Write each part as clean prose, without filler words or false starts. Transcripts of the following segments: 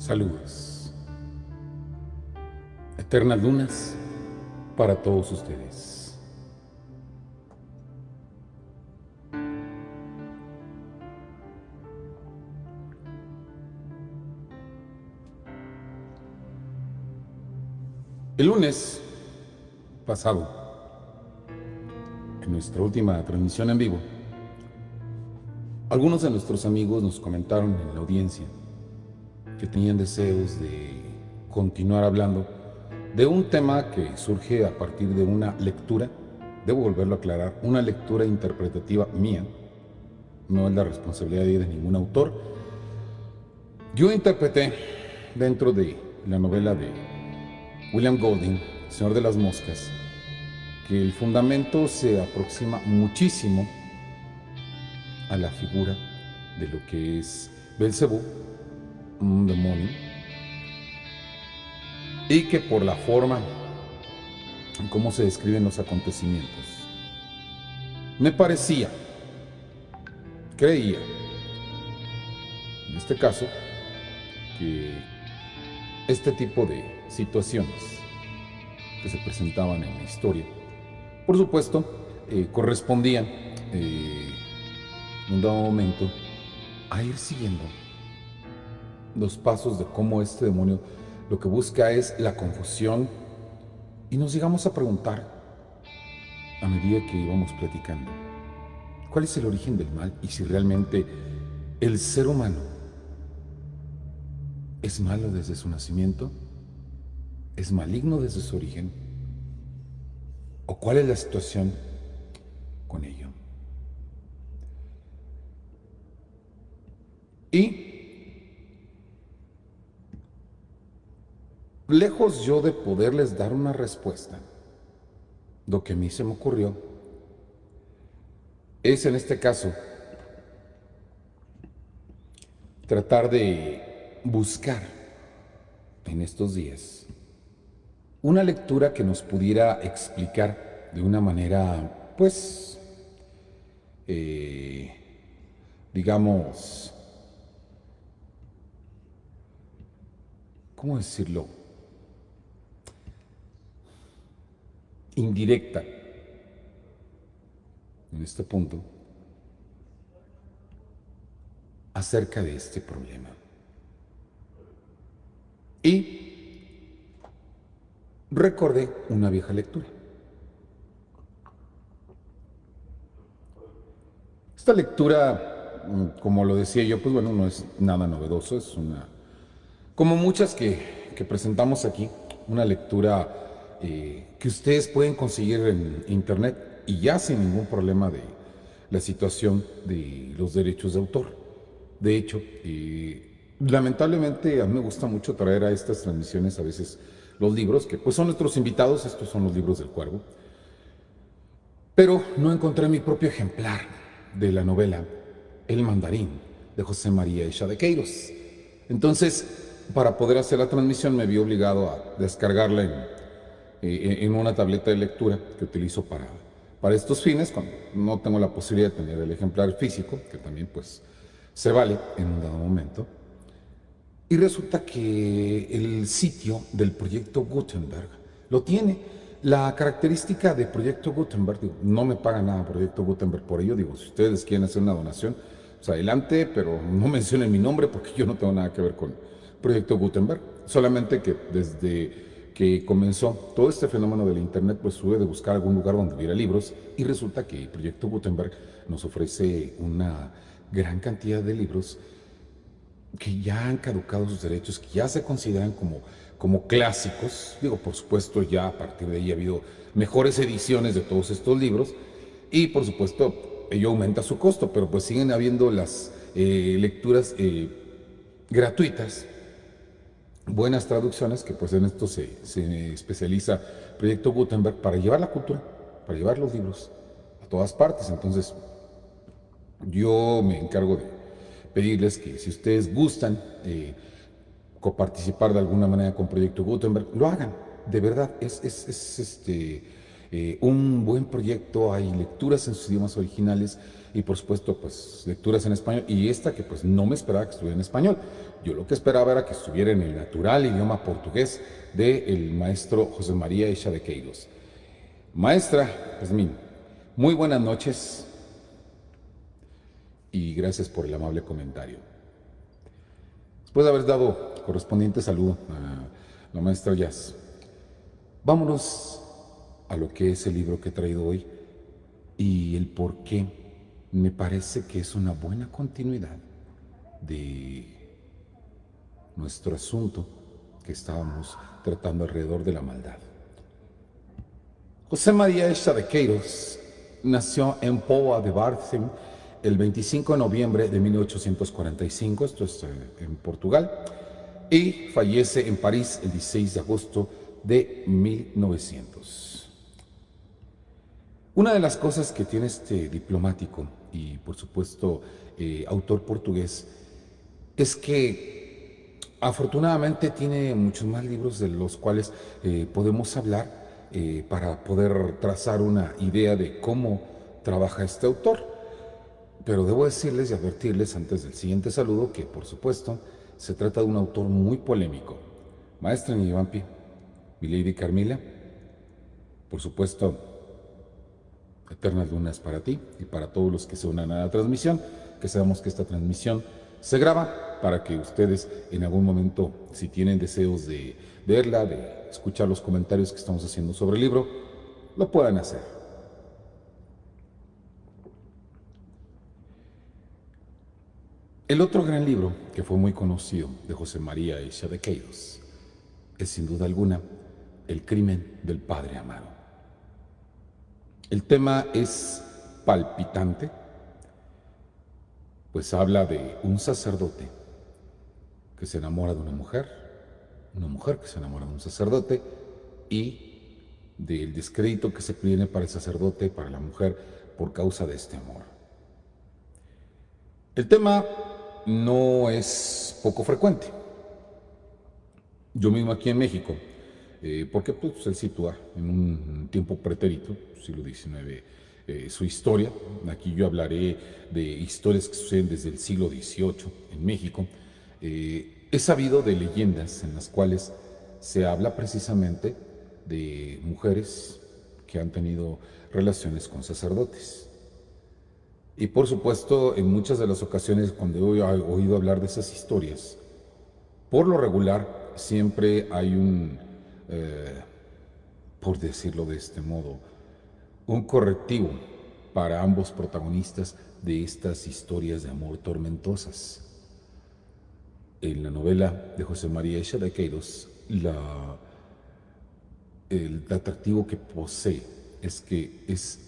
Saludos. Eternas lunas para todos ustedes. El lunes pasado, en nuestra última transmisión en vivo, algunos de nuestros amigos nos comentaron en la audiencia que tenían deseos de continuar hablando de un tema que surge a partir de una lectura, debo volverlo a aclarar, una lectura interpretativa mía, no es la responsabilidad de ningún autor. Yo interpreté dentro de la novela de William Golding, Señor de las Moscas, que el fundamento se aproxima muchísimo a la figura de lo que es Belcebú, un demonio, y que por la forma en cómo se describen los acontecimientos, me parecía, creía, en este caso, que este tipo de situaciones que se presentaban en la historia, por supuesto, correspondían en un dado momento a ir siguiendo los pasos de cómo este demonio lo que busca es la confusión, y nos llegamos a preguntar a medida que íbamos platicando cuál es el origen del mal y si realmente el ser humano es malo desde su nacimiento, es maligno desde su origen, o cuál es la situación con ello. Y lejos yo de poderles dar una respuesta, lo que a mí se me ocurrió es, en este caso, tratar de buscar en estos días una lectura que nos pudiera explicar de una manera, pues, digamos, ¿cómo decirlo? Indirecta, en este punto, acerca de este problema. Y recordé una vieja lectura. Esta lectura, como lo decía yo, pues bueno, no es nada novedoso, es una, como muchas que presentamos aquí, una lectura que ustedes pueden conseguir en internet y ya sin ningún problema de la situación de los derechos de autor. De hecho, lamentablemente a mí me gusta mucho traer a estas transmisiones a veces los libros, que pues son nuestros invitados, estos son los libros del Cuervo, pero no encontré mi propio ejemplar de la novela El Mandarín de José María Isha de Queiroz. Entonces, para poder hacer la transmisión me vi obligado a descargarla en una tableta de lectura que utilizo para estos fines, cuando no tengo la posibilidad de tener el ejemplar físico, que también pues se vale en un dado momento. Y resulta que el sitio del Proyecto Gutenberg lo tiene. La característica de Proyecto Gutenberg, digo, no me paga nada Proyecto Gutenberg por ello, digo, si ustedes quieren hacer una donación, pues adelante, pero no mencionen mi nombre porque yo no tengo nada que ver con Proyecto Gutenberg. Solamente que desde que comenzó todo este fenómeno del internet, pues tuve de buscar algún lugar donde hubiera libros, y resulta que Proyecto Gutenberg nos ofrece una gran cantidad de libros que ya han caducado sus derechos, que ya se consideran como clásicos. Digo, por supuesto, ya a partir de ahí ha habido mejores ediciones de todos estos libros, y por supuesto ello aumenta su costo, pero pues siguen habiendo las lecturas gratuitas, buenas traducciones, que pues en esto se especializa Proyecto Gutenberg para llevar la cultura, para llevar los libros a todas partes. Entonces yo me encargo de pedirles que si ustedes gustan coparticipar de alguna manera con Proyecto Gutenberg, lo hagan. De verdad, es un buen proyecto, hay lecturas en sus idiomas originales y por supuesto pues lecturas en español, y esta que pues no me esperaba que estuviera en español. Yo lo que esperaba era que estuviera en el natural idioma portugués del maestro José María Eixa de Queiroz. Maestra Jazmín, muy buenas noches y gracias por el amable comentario. Después de haber dado correspondiente saludo a la maestra Jazz, vámonos a lo que es el libro que he traído hoy y el por qué me parece que es una buena continuidad de nuestro asunto que estábamos tratando alrededor de la maldad. José María Eixa de Queiroz nació en Póvoa de Varzim el 25 de noviembre de 1845, esto es en Portugal, y fallece en París el 16 de agosto de 1900. Una de las cosas que tiene este diplomático y por supuesto autor portugués es que afortunadamente tiene muchos más libros de los cuales podemos hablar para poder trazar una idea de cómo trabaja este autor. Pero debo decirles y advertirles antes del siguiente saludo que, por supuesto, se trata de un autor muy polémico. Maestra Niyampi, Milady Carmila, por supuesto, eternas lunas para ti y para todos los que se unan a la transmisión, que sabemos que esta transmisión se graba para que ustedes en algún momento, si tienen deseos de verla, de escuchar los comentarios que estamos haciendo sobre el libro, lo puedan hacer. El otro gran libro que fue muy conocido de José María Eixa de Queiroz es sin duda alguna El crimen del padre Amaro. El tema es palpitante, pues habla de un sacerdote que se enamora de una mujer que se enamora de un sacerdote y del descrédito que se tiene para el sacerdote, para la mujer, por causa de este amor. El tema no es poco frecuente. Yo mismo aquí en México, porque pues, se sitúa en un tiempo pretérito, siglo XIX, su historia. Aquí yo hablaré de historias que suceden desde el siglo XVIII en México. He sabido de leyendas en las cuales se habla precisamente de mujeres que han tenido relaciones con sacerdotes. Y por supuesto, en muchas de las ocasiones cuando he oído hablar de esas historias, por lo regular siempre hay por decirlo de este modo, un correctivo para ambos protagonistas de estas historias de amor tormentosas. En la novela de José María Eixa de Queiroz, el atractivo que posee es que es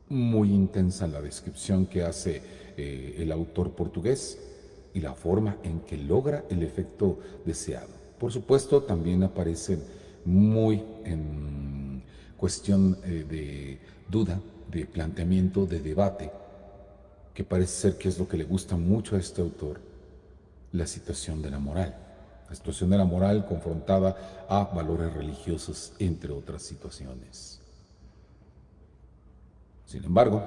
muy intensa la descripción que hace el autor portugués y la forma en que logra el efecto deseado. Por supuesto, también aparecen muy en cuestión de duda, de planteamiento, de debate, que parece ser que es lo que le gusta mucho a este autor, la situación de la moral. La situación de la moral confrontada a valores religiosos, entre otras situaciones. Sin embargo,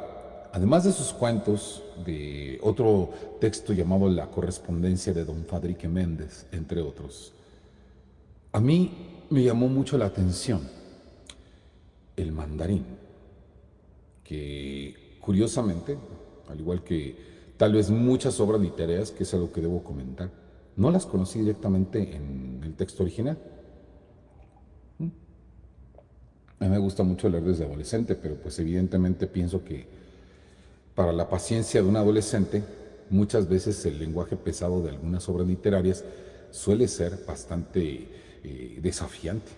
además de sus cuentos, de otro texto llamado La correspondencia de don Fadrique Méndez, entre otros, a mí me llamó mucho la atención El mandarín, que curiosamente, al igual que tal vez muchas obras literarias, que es algo que debo comentar, no las conocí directamente en el texto original. A mí me gusta mucho leer desde adolescente, pero pues evidentemente pienso que para la paciencia de un adolescente, muchas veces el lenguaje pesado de algunas obras literarias suele ser bastante desafiante.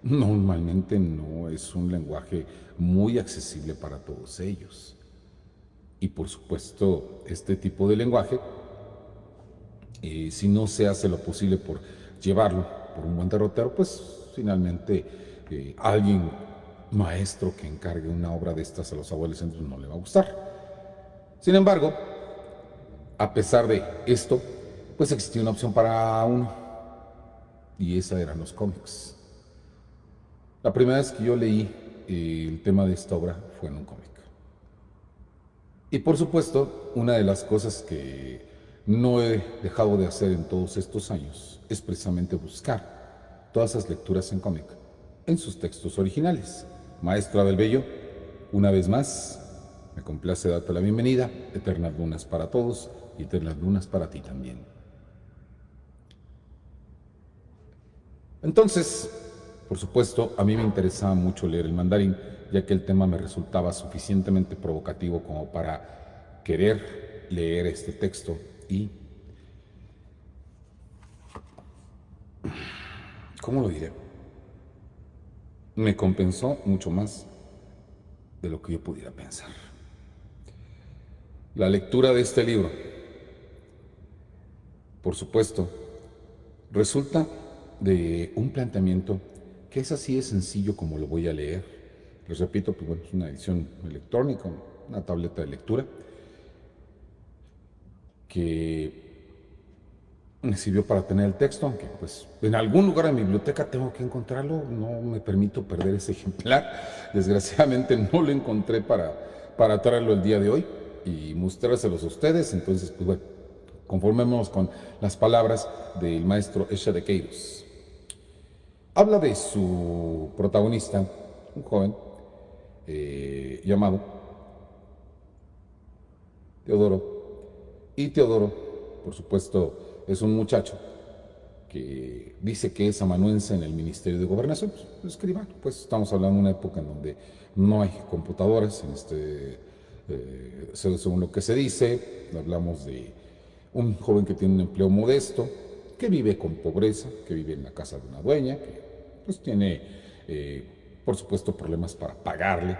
Normalmente no es un lenguaje muy accesible para todos ellos. Y por supuesto, este tipo de lenguaje, si no se hace lo posible por llevarlo por un buen derrotero, pues finalmente alguien maestro que encargue una obra de estas a los adolescentes no le va a gustar. Sin embargo, a pesar de esto, pues existía una opción para uno, y esa eran los cómics. La primera vez que yo leí el tema de esta obra fue en un cómic. Y por supuesto, una de las cosas que no he dejado de hacer en todos estos años es precisamente buscar todas esas lecturas en cómic en sus textos originales. Maestro Abel Bello, una vez más, me complace darte la bienvenida. Eternas lunas para todos y eternas lunas para ti también. Entonces, por supuesto, a mí me interesaba mucho leer el mandarín, ya que el tema me resultaba suficientemente provocativo como para querer leer este texto y, ¿cómo lo diré? Me compensó mucho más de lo que yo pudiera pensar. La lectura de este libro, por supuesto, resulta de un planteamiento que es así de sencillo como lo voy a leer. Les repito, pues bueno, es una edición electrónica, una tableta de lectura, que me sirvió para tener el texto, aunque pues en algún lugar de mi biblioteca tengo que encontrarlo, no me permito perder ese ejemplar. Desgraciadamente no lo encontré para traerlo el día de hoy y mostrárselos a ustedes, entonces pues bueno, conformémonos con las palabras del maestro Esha de Queiroz. Habla de su protagonista, un joven llamado Teodoro, y Teodoro, por supuesto, es un muchacho que dice que es amanuense en el Ministerio de Gobernación, pues, escribano. Pues estamos hablando de una época en donde no hay computadoras, según lo que se dice, hablamos de un joven que tiene un empleo modesto, que vive con pobreza, que vive en la casa de una dueña, que pues tiene, por supuesto, problemas para pagarle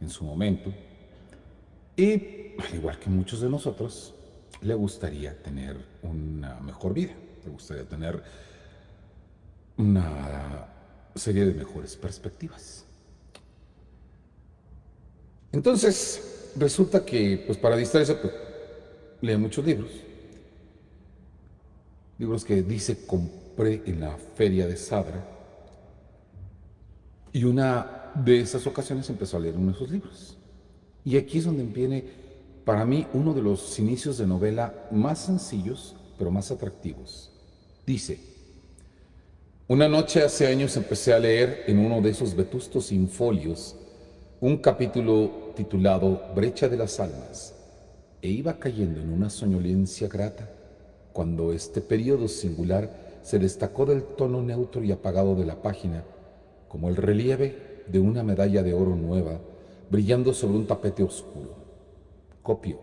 en su momento. Y, al igual que muchos de nosotros, le gustaría tener una mejor vida, le gustaría tener una serie de mejores perspectivas. Entonces, resulta que, pues para distraerse, pues, lee muchos libros. Libros que dice compré en la feria de Sadra. Y una de esas ocasiones empezó a leer uno de esos libros. Y aquí es donde viene, para mí, uno de los inicios de novela más sencillos, pero más atractivos. Dice, una noche hace años empecé a leer en uno de esos vetustos infolios un capítulo titulado Brecha de las Almas, e iba cayendo en una soñolencia grata cuando este periodo singular se destacó del tono neutro y apagado de la página, como el relieve de una medalla de oro nueva brillando sobre un tapete oscuro. Copio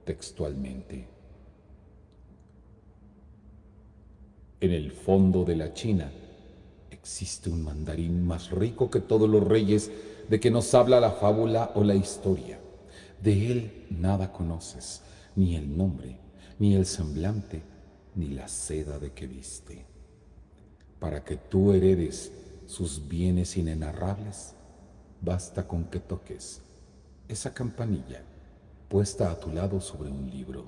textualmente. En el fondo de la China existe un mandarín más rico que todos los reyes de que nos habla la fábula o la historia. De él nada conoces, ni el nombre, ni el semblante, ni la seda de que viste. Para que tú heredes sus bienes inenarrables, basta con que toques esa campanilla puesta a tu lado sobre un libro.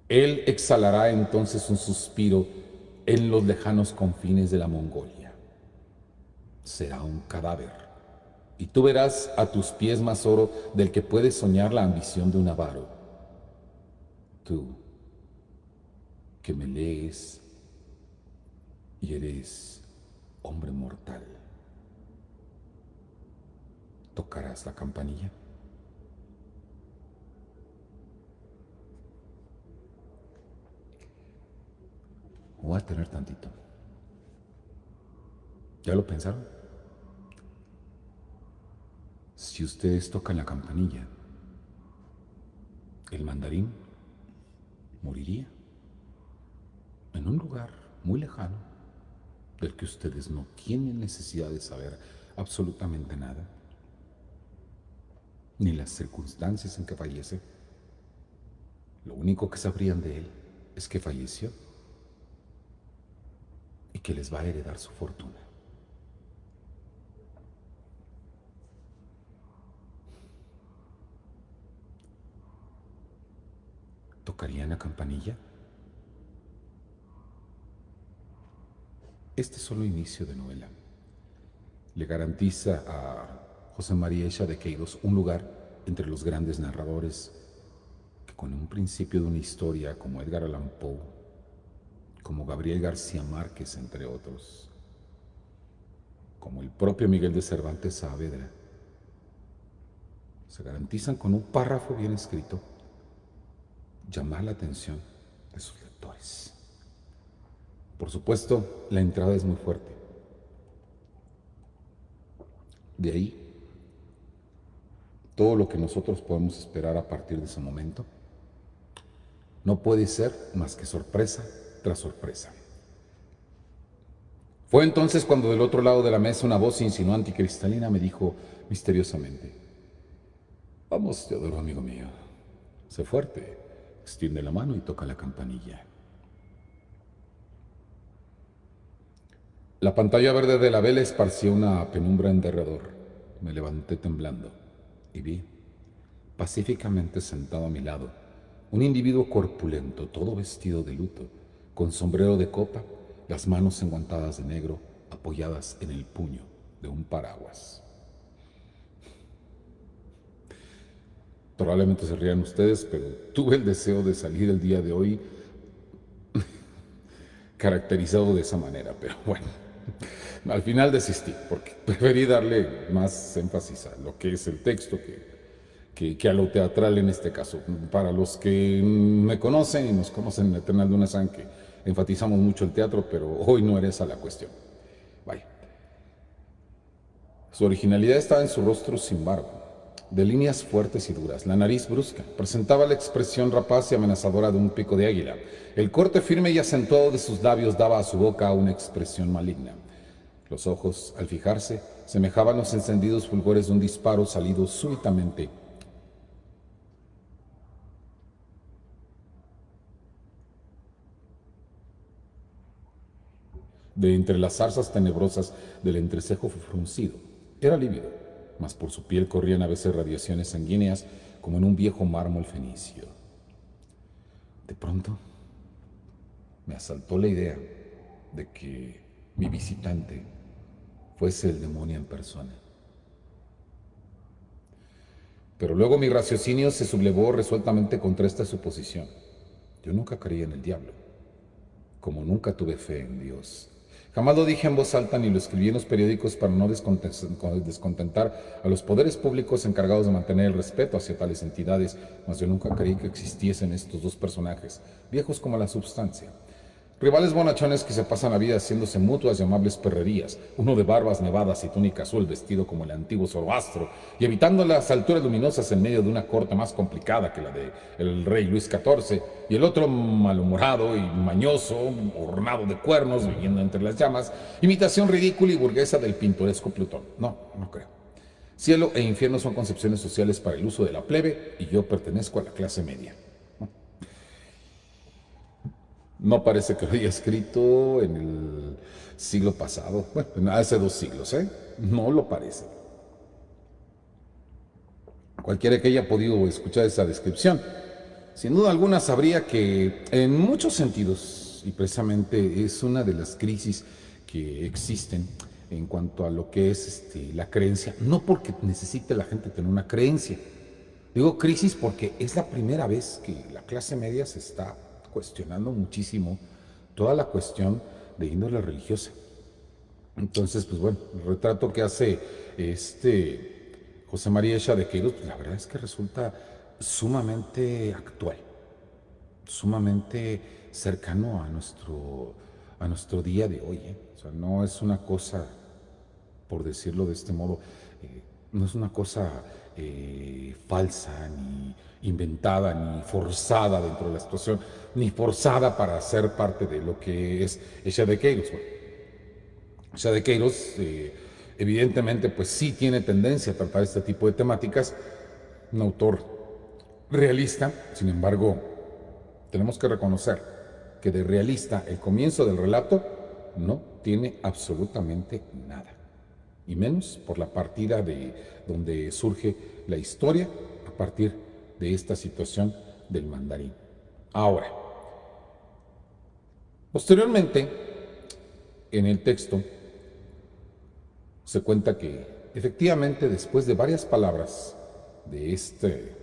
Él exhalará entonces un suspiro en los lejanos confines de la Mongolia. Será un cadáver, y tú verás a tus pies más oro del que puede soñar la ambición de un avaro. Tú, que me lees y eres hombre mortal, ¿tocarás la campanilla? Voy a tener tantito. ¿Ya lo pensaron? Si ustedes tocan la campanilla, el mandarín moriría en un lugar muy lejano del que ustedes no tienen necesidad de saber absolutamente nada, ni las circunstancias en que fallece. Lo único que sabrían de él es que falleció y que les va a heredar su fortuna. ¿Tocarían la campanilla? Este es solo inicio de novela. le garantiza a José María Echa de Queiroz un lugar entre los grandes narradores que con un principio de una historia como Edgar Allan Poe, como Gabriel García Márquez, entre otros, como el propio Miguel de Cervantes Saavedra, se garantizan con un párrafo bien escrito llamar la atención de sus lectores. Por supuesto, la entrada es muy fuerte. De ahí, todo lo que nosotros podemos esperar a partir de ese momento no puede ser más que sorpresa tras sorpresa. Fue entonces cuando del otro lado de la mesa una voz insinuante y cristalina me dijo misteriosamente: vamos, Teodoro, amigo mío, sé fuerte, extiende la mano y toca la campanilla. La pantalla verde de la vela esparcía una penumbra en derredor. Me levanté temblando y vi, pacíficamente sentado a mi lado, un individuo corpulento, todo vestido de luto, con sombrero de copa, las manos enguantadas de negro, apoyadas en el puño de un paraguas. Probablemente se rían ustedes, pero tuve el deseo de salir el día de hoy caracterizado de esa manera, pero bueno, al final desistí, porque preferí darle más énfasis a lo que es el texto que a lo teatral en este caso. Para los que me conocen y nos conocen en Eternal de una San, que enfatizamos mucho el teatro, pero hoy no era esa la cuestión. Vaya. Su originalidad estaba en su rostro sin embargo, de líneas fuertes y duras, la nariz brusca, presentaba la expresión rapaz y amenazadora de un pico de águila. El corte firme y acentuado de sus labios daba a su boca una expresión maligna. Los ojos, al fijarse, semejaban los encendidos fulgores de un disparo salido súbitamente de entre las zarzas tenebrosas del entrecejo fruncido. Era lívido, mas por su piel corrían a veces radiaciones sanguíneas como en un viejo mármol fenicio. De pronto me asaltó la idea de que mi visitante fuese el demonio en persona. Pero luego mi raciocinio se sublevó resueltamente contra esta suposición. Yo nunca creí en el diablo, como nunca tuve fe en Dios. Jamás lo dije en voz alta ni lo escribí en los periódicos para no descontentar a los poderes públicos encargados de mantener el respeto hacia tales entidades, mas yo nunca creí que existiesen estos dos personajes, viejos como la substancia. Rivales bonachones que se pasan la vida haciéndose mutuas y amables perrerías, uno de barbas nevadas y túnica azul vestido como el antiguo Zoroastro, y evitando las alturas luminosas en medio de una corte más complicada que la del rey Luis XIV, y el otro malhumorado y mañoso, ornado de cuernos, viviendo entre las llamas, imitación ridícula y burguesa del pintoresco Plutón. No, no creo. Cielo e infierno son concepciones sociales para el uso de la plebe, y yo pertenezco a la clase media. No parece que lo haya escrito en el siglo pasado, bueno, hace 2 siglos, ¿eh? No lo parece. Cualquiera que haya podido escuchar esa descripción, sin duda alguna sabría que en muchos sentidos, y precisamente es una de las crisis que existen en cuanto a lo que es la creencia, no porque necesite la gente tener una creencia, digo crisis porque es la primera vez que la clase media se está cuestionando muchísimo toda la cuestión de índole religiosa. Entonces, pues bueno, el retrato que hace José María Echa de Queiroz, pues la verdad es que resulta sumamente actual, sumamente cercano a nuestro día de hoy, ¿eh? O sea, no es una cosa, por decirlo de este modo, no es una cosa falsa, ni inventada, ni forzada dentro de la situación, ni forzada para ser parte de lo que es Echa de Queiroz. Bueno, Echa de Queiroz, evidentemente, pues sí tiene tendencia a tratar este tipo de temáticas, un autor realista, sin embargo, tenemos que reconocer que de realista el comienzo del relato no tiene absolutamente nada, y menos por la partida de donde surge la historia a partir de esta situación del mandarín. Ahora, posteriormente, en el texto, se cuenta que efectivamente después de varias palabras de ser,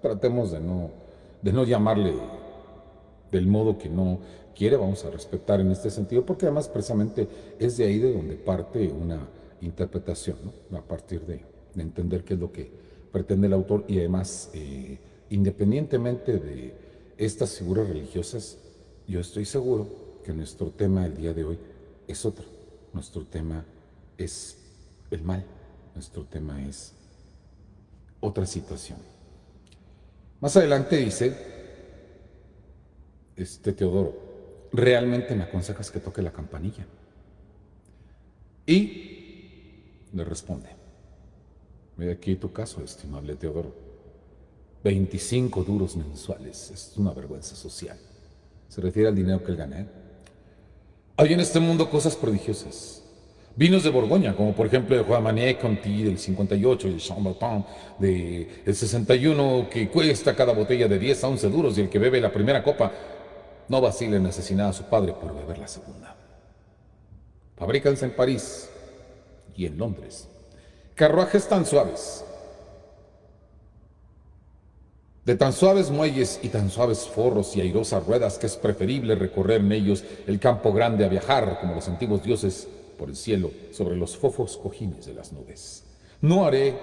tratemos de no llamarle del modo que no quiere, vamos a respetar en este sentido, porque además precisamente es de ahí de donde parte una interpretación, ¿no? A partir de entender qué es lo que pretende el autor y además, independientemente de estas figuras religiosas, yo estoy seguro que nuestro tema el día de hoy es otro. Nuestro tema es el mal, nuestro tema es otra situación. Más adelante dice, Teodoro, ¿realmente me aconsejas que toque la campanilla? Y le responde, ve aquí tu caso, estimable Teodoro. 25 duros mensuales, es una vergüenza social. Se refiere al dinero que él gana, ¿eh? Hay en este mundo cosas prodigiosas. Vinos de Borgoña, como por ejemplo el Romanée Conti del 58 y el Chambertin del 61, que cuesta cada botella de 10 a 11 duros, y el que bebe la primera copa no vacila en asesinar a su padre por beber la segunda. Fabrícanse en París y en Londres carruajes tan suaves, de tan suaves muelles y tan suaves forros y airosas ruedas, que es preferible recorrer en ellos el campo grande a viajar, como los antiguos dioses, por el cielo, sobre los fofos cojines de las nubes. No haré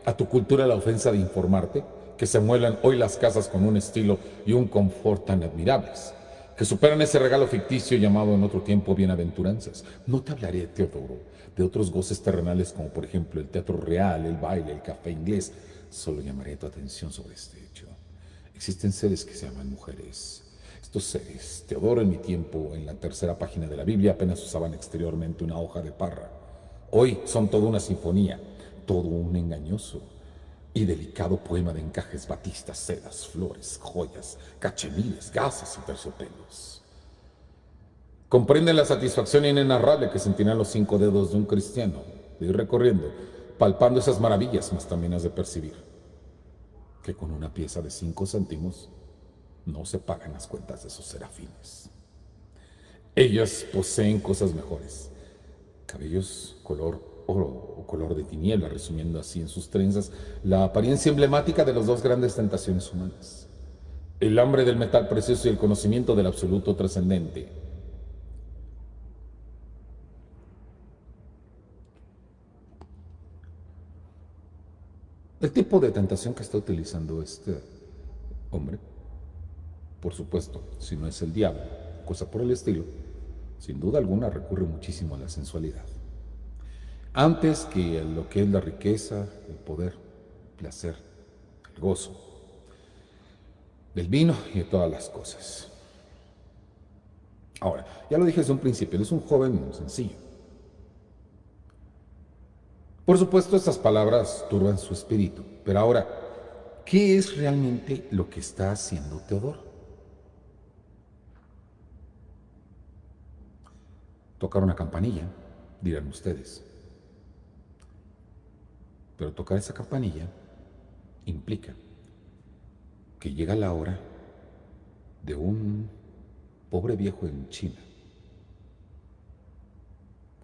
a tu cultura la ofensa de informarte que se muelan hoy las casas con un estilo y un confort tan admirables, que superan ese regalo ficticio llamado en otro tiempo bienaventuranzas. No te hablaré, Teodoro, de otros goces terrenales como por ejemplo el teatro real, el baile, el café inglés. Solo llamaré tu atención sobre este hecho. Existen seres que se llaman mujeres. Estos seres, Teodoro en mi tiempo, en la tercera página de la Biblia, apenas usaban exteriormente una hoja de parra. Hoy son toda una sinfonía, todo un engañoso y delicado poema de encajes, batistas, sedas, flores, joyas, cachemires, gasas y terciopelos. Comprenden la satisfacción inenarrable que sentirán los 5 dedos de un cristiano de ir recorriendo, palpando esas maravillas, mas también has de percibir que con una pieza de 5 céntimos no se pagan las cuentas de esos serafines. Ellas poseen cosas mejores: cabellos color oro o color de tiniebla, resumiendo así en sus trenzas la apariencia emblemática de las dos grandes tentaciones humanas: el hambre del metal precioso y el conocimiento del absoluto trascendente. El tipo de tentación que está utilizando este hombre, por supuesto, si no es el diablo, cosa por el estilo, sin duda alguna recurre muchísimo a la sensualidad, antes que a lo que es la riqueza, el poder, el placer, el gozo del vino y de todas las cosas. Ahora, ya lo dije desde un principio, él es un joven sencillo. Por supuesto, estas palabras turban su espíritu, pero ahora, ¿qué es realmente lo que está haciendo Teodoro? Tocar una campanilla, dirán ustedes. Pero tocar esa campanilla implica que llega la hora de un pobre viejo en China,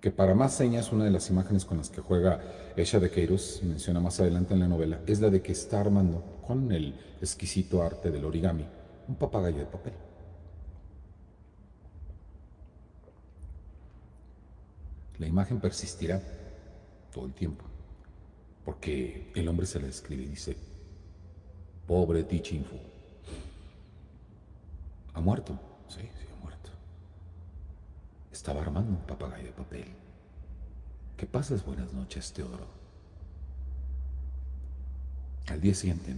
que para más señas, una de las imágenes con las que juega Esha de Queiroz, menciona más adelante en la novela, es la de que está armando, con el exquisito arte del origami, un papagayo de papel. La imagen persistirá todo el tiempo, porque el hombre se la describe y dice: pobre Ti Ching Fu. ¿Ha muerto? Sí, ha muerto. Estaba armando un papagayo de papel. Que pases buenas noches, Teodoro. Al día siguiente,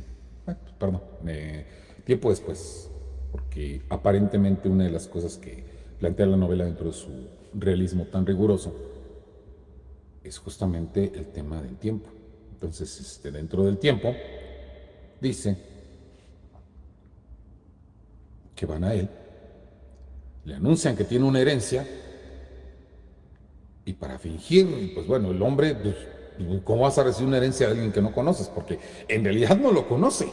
tiempo después, porque aparentemente una de las cosas que plantea la novela dentro de su realismo tan riguroso es justamente el tema del tiempo. Entonces, dentro del tiempo, dice que van a él, le anuncian que tiene una herencia, y para fingir, pues bueno, el hombre, pues, ¿cómo vas a recibir una herencia de alguien que no conoces? Porque en realidad no lo conoce,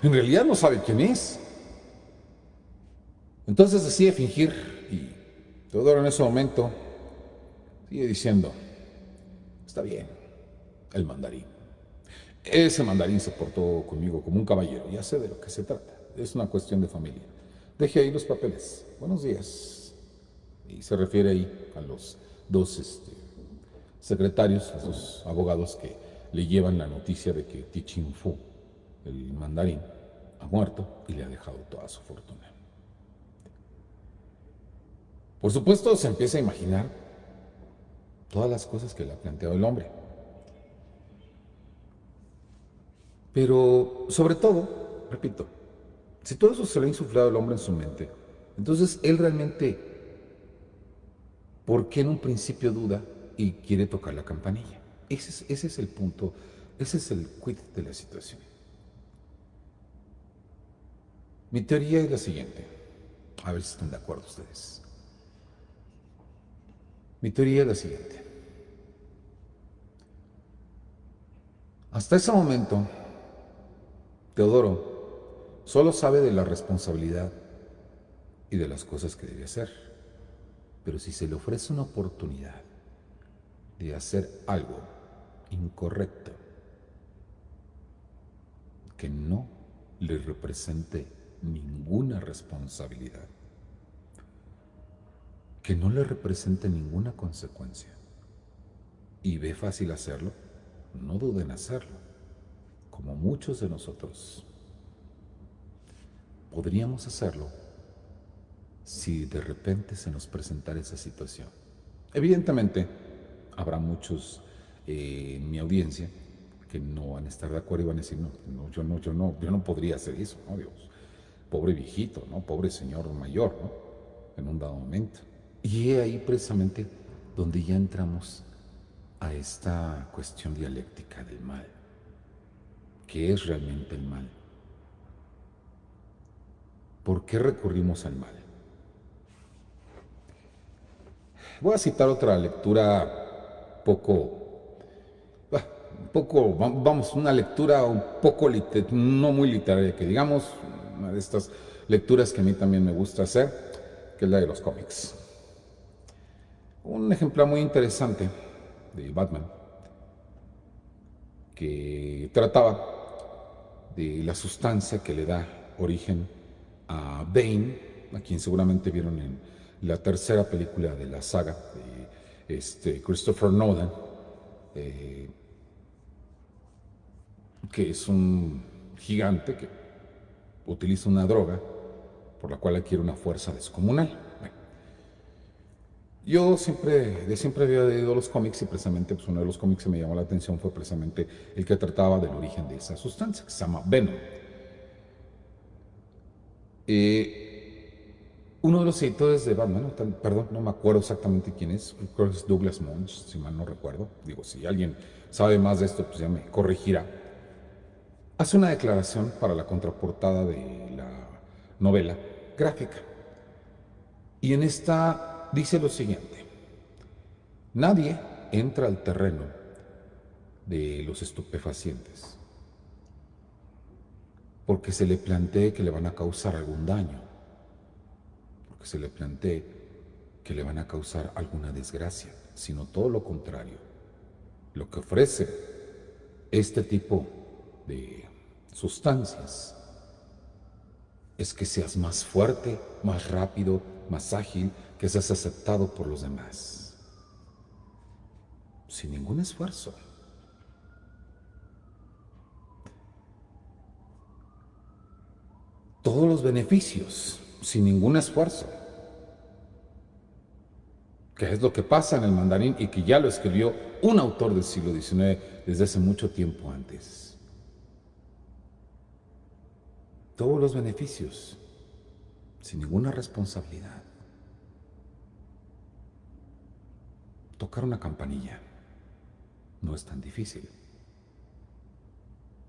en realidad no sabe quién es. Entonces decide fingir, y Teodoro en ese momento Sigue diciendo, está bien, el mandarín. Ese mandarín se portó conmigo como un caballero, ya sé de lo que se trata. Es una cuestión de familia. Deje ahí los papeles. Buenos días. Y se refiere ahí a los dos secretarios, a los abogados que le llevan la noticia de que Tichin Fu, el mandarín, ha muerto y le ha dejado toda su fortuna. Por supuesto, se empieza a imaginar todas las cosas que le ha planteado el hombre. Pero, sobre todo, repito, si todo eso se lo ha insuflado el hombre en su mente, entonces él realmente, ¿por qué en un principio duda y quiere tocar la campanilla? Ese es el punto, ese es el quid de la situación. Mi teoría es la siguiente, a ver si están de acuerdo ustedes. Mi teoría es la siguiente. Hasta ese momento, Teodoro solo sabe de la responsabilidad y de las cosas que debe hacer. Pero si se le ofrece una oportunidad de hacer algo incorrecto que no le represente ninguna responsabilidad, que no le represente ninguna consecuencia, y ve fácil hacerlo, no duden en hacerlo, como muchos de nosotros podríamos hacerlo si de repente se nos presentara esa situación. Evidentemente, habrá muchos en mi audiencia que no van a estar de acuerdo y van a decir, yo no podría hacer eso, ¿no? Dios, pobre viejito, ¿no? Pobre señor mayor, ¿no? En un dado momento. Y es ahí precisamente donde ya entramos a esta cuestión dialéctica del mal. ¿Qué es realmente el mal? ¿Por qué recurrimos al mal? Voy a citar otra lectura vamos, una lectura un poco, no muy literaria, que digamos, una de estas lecturas que a mí también me gusta hacer, que es la de los cómics. Un ejemplar muy interesante de Batman, que trataba de la sustancia que le da origen a Bane, a quien seguramente vieron en la tercera película de la saga de Christopher Nolan, que es un gigante que utiliza una droga por la cual adquiere una fuerza descomunal. Bueno, yo siempre había leído los cómics y precisamente pues, uno de los cómics que me llamó la atención fue precisamente el que trataba del origen de esa sustancia, que se llama Venom. Uno de los editores de Batman, perdón, no me acuerdo exactamente quién es, creo que es Douglas Munch, si mal no recuerdo. Digo, si alguien sabe más de esto, pues ya me corregirá. Hace una declaración para la contraportada de la novela gráfica. Y en esta dice lo siguiente: nadie entra al terreno de los estupefacientes porque se le plantee que le van a causar algún daño, porque se le plantee que le van a causar alguna desgracia, sino todo lo contrario. Lo que ofrece este tipo de sustancias es que seas más fuerte, más rápido, más ágil, que seas aceptado por los demás, sin ningún esfuerzo. Todos los beneficios, sin ningún esfuerzo. Que es lo que pasa en el mandarín y que ya lo escribió un autor del siglo XIX desde hace mucho tiempo antes. Todos los beneficios, sin ninguna responsabilidad. Tocar una campanilla no es tan difícil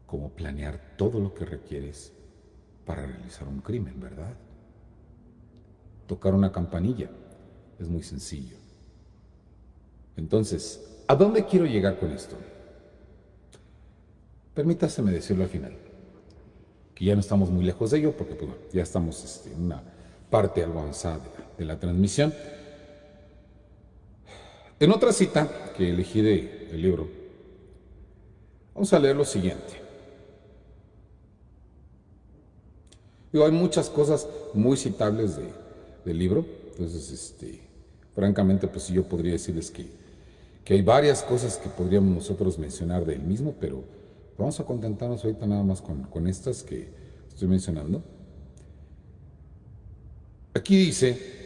como planear todo lo que requieres para realizar un crimen, ¿verdad? Tocar una campanilla es muy sencillo. Entonces, ¿a dónde quiero llegar con esto? Permítaseme decirlo al final, que ya no estamos muy lejos de ello, porque pues, ya estamos en una parte algo avanzada de la transmisión. En otra cita que elegí del libro, vamos a leer lo siguiente. Digo, hay muchas cosas muy citables del libro, entonces, francamente, pues sí, yo podría decirles que hay varias cosas que podríamos nosotros mencionar del mismo, pero vamos a contentarnos ahorita nada más con estas que estoy mencionando. Aquí dice,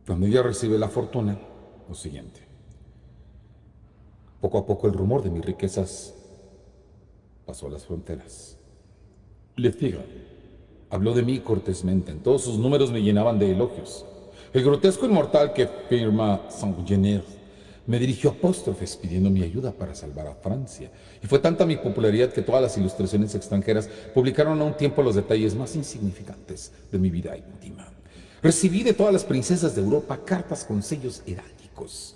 cuando ella recibe la fortuna, lo siguiente. Poco a poco el rumor de mis riquezas pasó a las fronteras. Le Figaro habló de mí cortésmente. En todos sus números me llenaban de elogios. El grotesco inmortal que firma Saint-Gener me dirigió apóstrofes pidiendo mi ayuda para salvar a Francia. Y fue tanta mi popularidad que todas las ilustraciones extranjeras publicaron a un tiempo los detalles más insignificantes de mi vida íntima. Recibí de todas las princesas de Europa cartas con sellos heráldicos,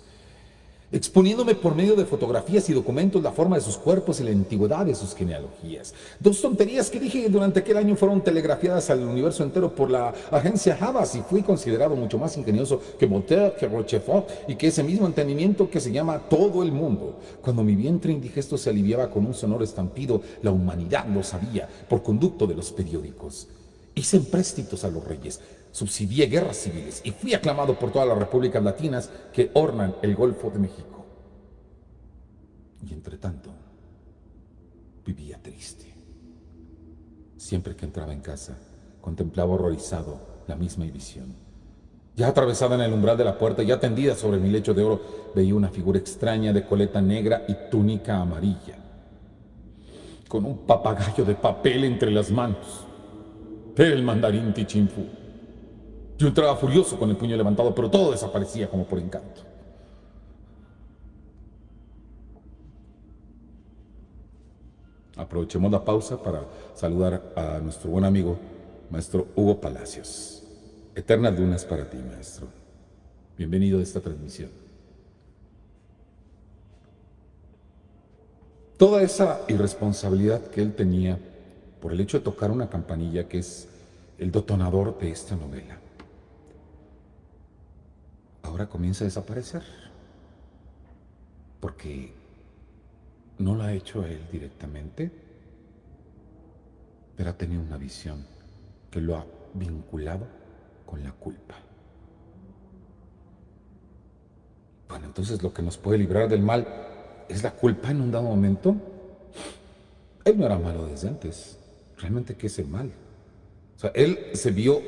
exponiéndome por medio de fotografías y documentos la forma de sus cuerpos y la antigüedad de sus genealogías. Dos tonterías que dije durante aquel año fueron telegrafiadas al universo entero por la agencia Havas y fui considerado mucho más ingenioso que Voltaire, que Rochefort y que ese mismo entendimiento que se llama todo el mundo. Cuando mi vientre indigesto se aliviaba con un sonoro estampido, la humanidad lo sabía por conducto de los periódicos. Hice empréstitos a los reyes, subsidié guerras civiles y fui aclamado por todas las repúblicas latinas que ornan el Golfo de México. Y entre tanto, vivía triste. Siempre que entraba en casa, contemplaba horrorizado la misma visión. Ya atravesada en el umbral de la puerta, ya tendida sobre mi lecho de oro, veía una figura extraña de coleta negra y túnica amarilla, con un papagayo de papel entre las manos. Era el mandarín Tichinfu. Yo entraba furioso con el puño levantado, pero todo desaparecía como por encanto. Aprovechemos la pausa para saludar a nuestro buen amigo, maestro Hugo Palacios. Eternas lunas para ti, maestro. Bienvenido a esta transmisión. Toda esa irresponsabilidad que él tenía por el hecho de tocar una campanilla que es el detonador de esta novela, ahora comienza a desaparecer. Porque no lo ha hecho él directamente, pero ha tenido una visión que lo ha vinculado con la culpa. Bueno, entonces lo que nos puede librar del mal es la culpa en un dado momento. Él no era malo desde antes. Realmente, ¿qué es el mal? O sea, él se vio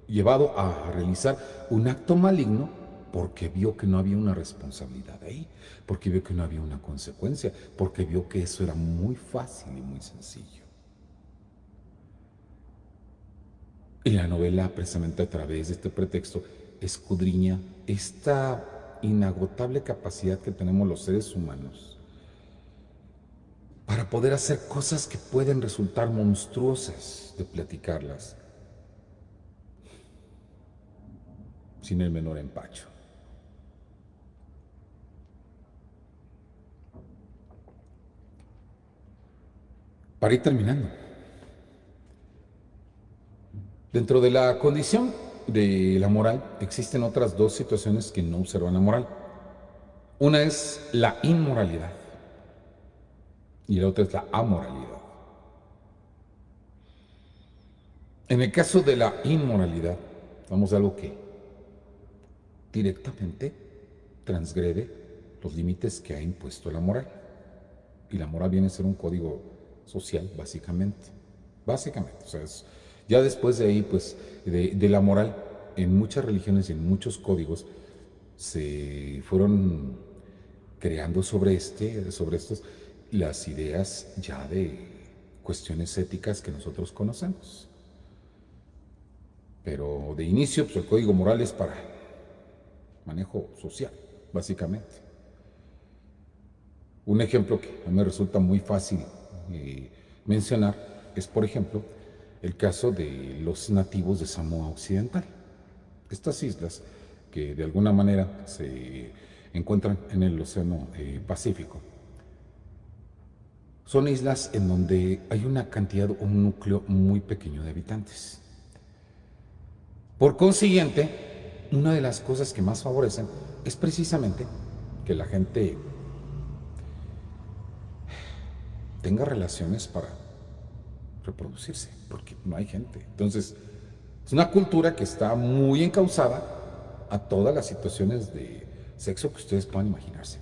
llevado a realizar un acto maligno porque vio que no había una responsabilidad ahí, porque vio que no había una consecuencia, porque vio que eso era muy fácil y muy sencillo. Y la novela, precisamente a través de este pretexto, escudriña esta inagotable capacidad que tenemos los seres humanos para poder hacer cosas que pueden resultar monstruosas de platicarlas sin el menor empacho. Para ir terminando, dentro de la condición de la moral existen otras dos situaciones que no observan la moral. Una es la inmoralidad y la otra es la amoralidad. En el caso de la inmoralidad, vamos a algo que directamente transgrede los límites que ha impuesto la moral. Y la moral viene a ser un código social, básicamente. Básicamente, o sea, ya después de ahí, pues, de la moral, en muchas religiones y en muchos códigos se fueron creando sobre estos, las ideas ya de cuestiones éticas que nosotros conocemos. Pero de inicio, pues el código moral es para manejo social, básicamente. Un ejemplo que a mí me resulta muy fácil mencionar es, por ejemplo, el caso de los nativos de Samoa Occidental. Estas islas que de alguna manera se encuentran en el Océano Pacífico. Son islas en donde hay una cantidad, un núcleo muy pequeño de habitantes. Por consiguiente, una de las cosas que más favorecen es precisamente que la gente tenga relaciones para reproducirse, porque no hay gente. Entonces, es una cultura que está muy encauzada a todas las situaciones de sexo que ustedes puedan imaginarse.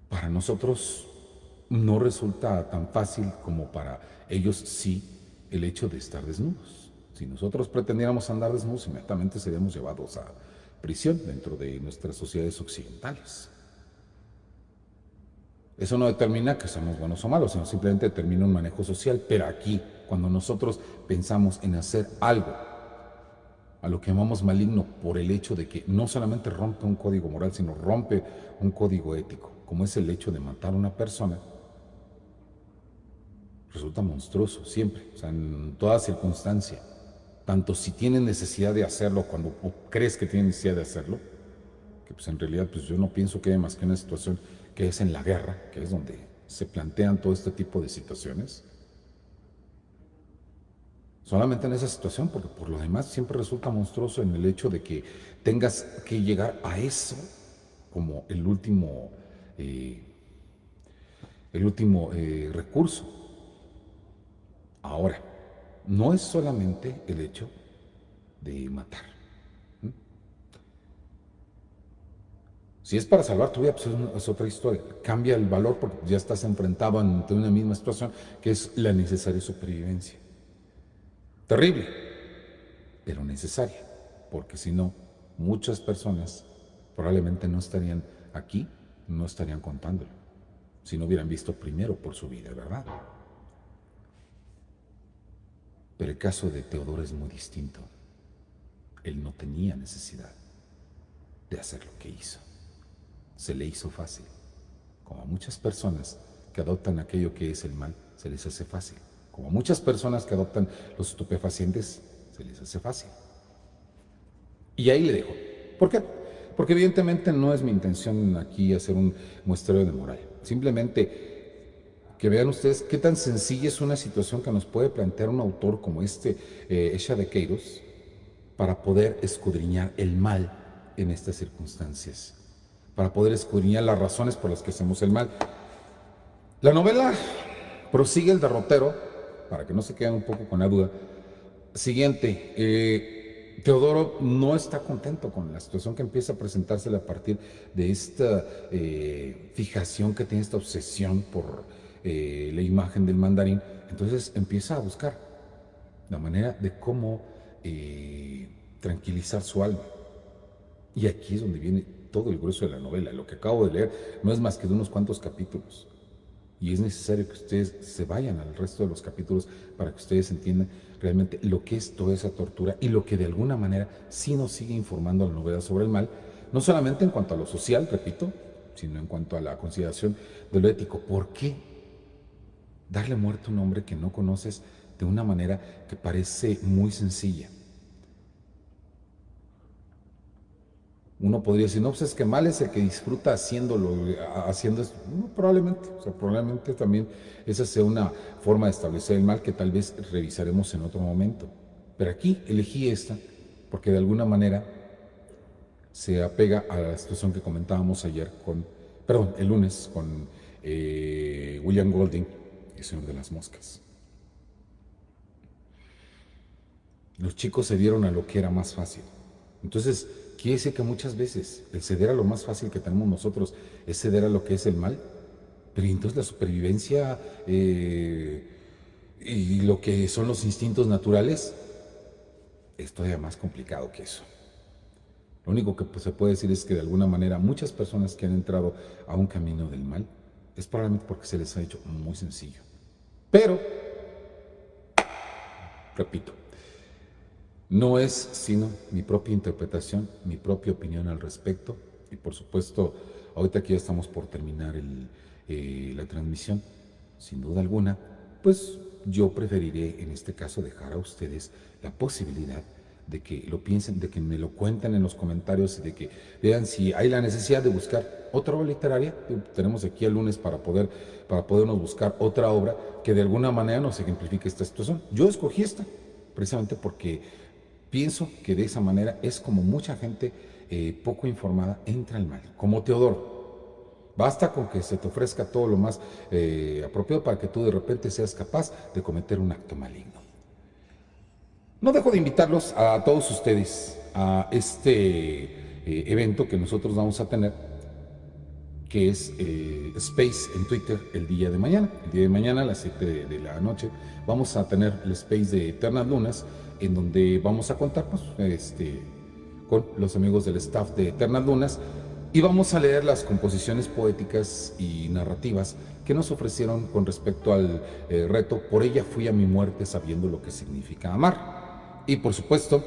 Para nosotros no resulta tan fácil como para ellos sí el hecho de estar desnudos. Si nosotros pretendiéramos andar desnudos, inmediatamente seríamos llevados a prisión dentro de nuestras sociedades occidentales. Eso no determina que somos buenos o malos, sino simplemente determina un manejo social. Pero aquí, cuando nosotros pensamos en hacer algo a lo que llamamos maligno por el hecho de que no solamente rompe un código moral, sino rompe un código ético, como es el hecho de matar a una persona, resulta monstruoso siempre, o sea, en toda circunstancia. Tanto si tienen necesidad de hacerlo, cuando crees que tienen necesidad de hacerlo, que pues en realidad pues yo no pienso que haya más que una situación que es en la guerra, que es donde se plantean todo este tipo de situaciones. Solamente en esa situación, porque por lo demás siempre resulta monstruoso en el hecho de que tengas que llegar a eso como eh, el último recurso. Ahora, no es solamente el hecho de matar. Si es para salvar tu vida, pues es otra historia. Cambia el valor porque ya estás enfrentado ante una misma situación que es la necesaria supervivencia. Terrible, pero necesaria, porque si no, muchas personas probablemente no estarían aquí, no estarían contándolo, si no hubieran visto primero por su vida, ¿verdad? Pero el caso de Teodoro es muy distinto. Él no tenía necesidad de hacer lo que hizo. Se le hizo fácil. Como a muchas personas que adoptan aquello que es el mal, se les hace fácil. Como a muchas personas que adoptan los estupefacientes, se les hace fácil. Y ahí le dejo. ¿Por qué? Porque evidentemente no es mi intención aquí hacer un muestreo de moral. Simplemente que vean ustedes qué tan sencilla es una situación que nos puede plantear un autor como Echa de Queiroz, para poder escudriñar el mal en estas circunstancias, para poder escudriñar las razones por las que hacemos el mal. La novela prosigue el derrotero, para que no se queden un poco con la duda. Siguiente, Teodoro no está contento con la situación que empieza a presentársele a partir de esta fijación que tiene, esta obsesión por la imagen del mandarín. Entonces empieza a buscar la manera de cómo tranquilizar su alma. Y aquí es donde viene todo el grueso de la novela. Lo que acabo de leer no es más que de unos cuantos capítulos. Y es necesario que ustedes se vayan al resto de los capítulos para que ustedes entiendan realmente lo que es toda esa tortura y lo que de alguna manera sí nos sigue informando la novela sobre el mal, no solamente en cuanto a lo social, repito, sino en cuanto a la consideración de lo ético. ¿Por qué darle muerte a un hombre que no conoces de una manera que parece muy sencilla? Uno podría decir, no, pues es que mal es el que disfruta haciendo esto. No, probablemente, o sea, probablemente también esa sea una forma de establecer el mal que tal vez revisaremos en otro momento. Pero aquí elegí esta porque de alguna manera se apega a la situación que comentábamos el lunes con William Golding, el Señor de las Moscas. Los chicos se dieron a lo que era más fácil. Entonces, quiere decir que muchas veces el ceder a lo más fácil que tenemos nosotros es ceder a lo que es el mal. Pero entonces la supervivencia y lo que son los instintos naturales es todavía más complicado que eso. Lo único que se puede decir es que de alguna manera muchas personas que han entrado a un camino del mal es probablemente porque se les ha hecho muy sencillo. Pero, repito, no es sino mi propia interpretación, mi propia opinión al respecto. Y por supuesto, ahorita que ya estamos por terminar la transmisión, sin duda alguna, pues yo preferiré en este caso dejar a ustedes la posibilidad de que lo piensen, de que me lo cuenten en los comentarios y de que vean si hay la necesidad de buscar otra obra literaria. Tenemos aquí el lunes para podernos buscar otra obra que de alguna manera nos ejemplifique esta situación. Yo escogí esta precisamente porque pienso que de esa manera es como mucha gente poco informada entra al mal, como Teodoro. Basta con que se te ofrezca todo lo más apropiado para que tú de repente seas capaz de cometer un acto maligno. No dejo de invitarlos a todos ustedes a este evento que nosotros vamos a tener, que es Space en Twitter el día de mañana. El día de mañana a las 7 de la noche vamos a tener el Space de Eternas Lunas, en donde vamos a contar pues, con los amigos del staff de Eternas Lunas y vamos a leer las composiciones poéticas y narrativas que nos ofrecieron con respecto al reto Por ella fui a mi muerte sabiendo lo que significa amar. Y por supuesto,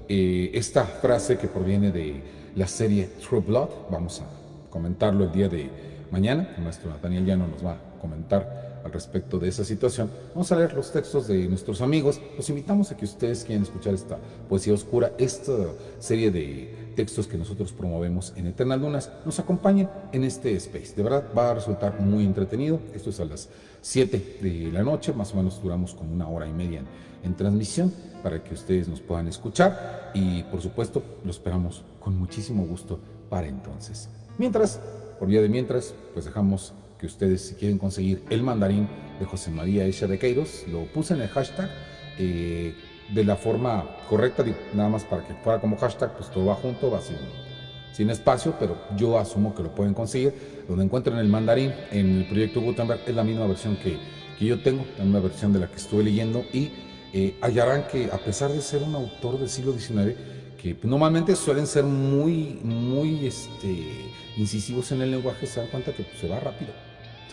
esta frase que proviene de la serie True Blood, vamos a comentarlo el día de mañana. El maestro Nathaniel Llano nos va a comentar al respecto de esa situación. Vamos a leer los textos de nuestros amigos. Los invitamos a que ustedes quieran escuchar esta poesía oscura, esta serie de textos que nosotros promovemos en Eternas Lunas, nos acompañen en este space. De verdad va a resultar muy entretenido. Esto es a las 7 de la noche, más o menos duramos como una hora y media en transmisión para que ustedes nos puedan escuchar y por supuesto lo esperamos con muchísimo gusto para entonces. Mientras, por vía de mientras, pues dejamos que ustedes, si quieren conseguir el mandarín de José María Echa de Queiroz, lo puse en el hashtag de la forma correcta, nada más para que fuera como hashtag, pues todo va junto, va sin espacio, pero yo asumo que lo pueden conseguir. Donde encuentren el mandarín en el proyecto Gutenberg es la misma versión que yo tengo, la misma versión de la que estuve leyendo y hallarán que a pesar de ser un autor del siglo XIX, que normalmente suelen ser muy incisivos en el lenguaje, se dan cuenta que pues, se va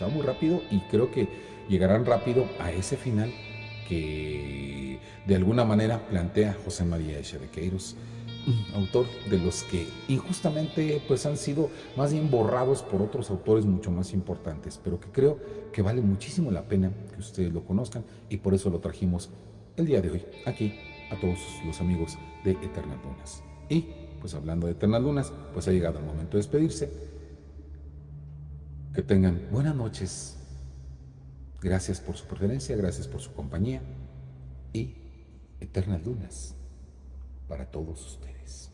muy rápido y creo que llegarán rápido a ese final que de alguna manera plantea José María Echa de Queiroz, autor de los que injustamente pues han sido más bien borrados por otros autores mucho más importantes, pero que creo que vale muchísimo la pena que ustedes lo conozcan y por eso lo trajimos el día de hoy aquí a todos los amigos de Eternas Lunas. Y pues hablando de Eternas Lunas, pues ha llegado el momento de despedirse. Que tengan buenas noches. Gracias por su preferencia, gracias por su compañía y Eternas Lunas para todos ustedes.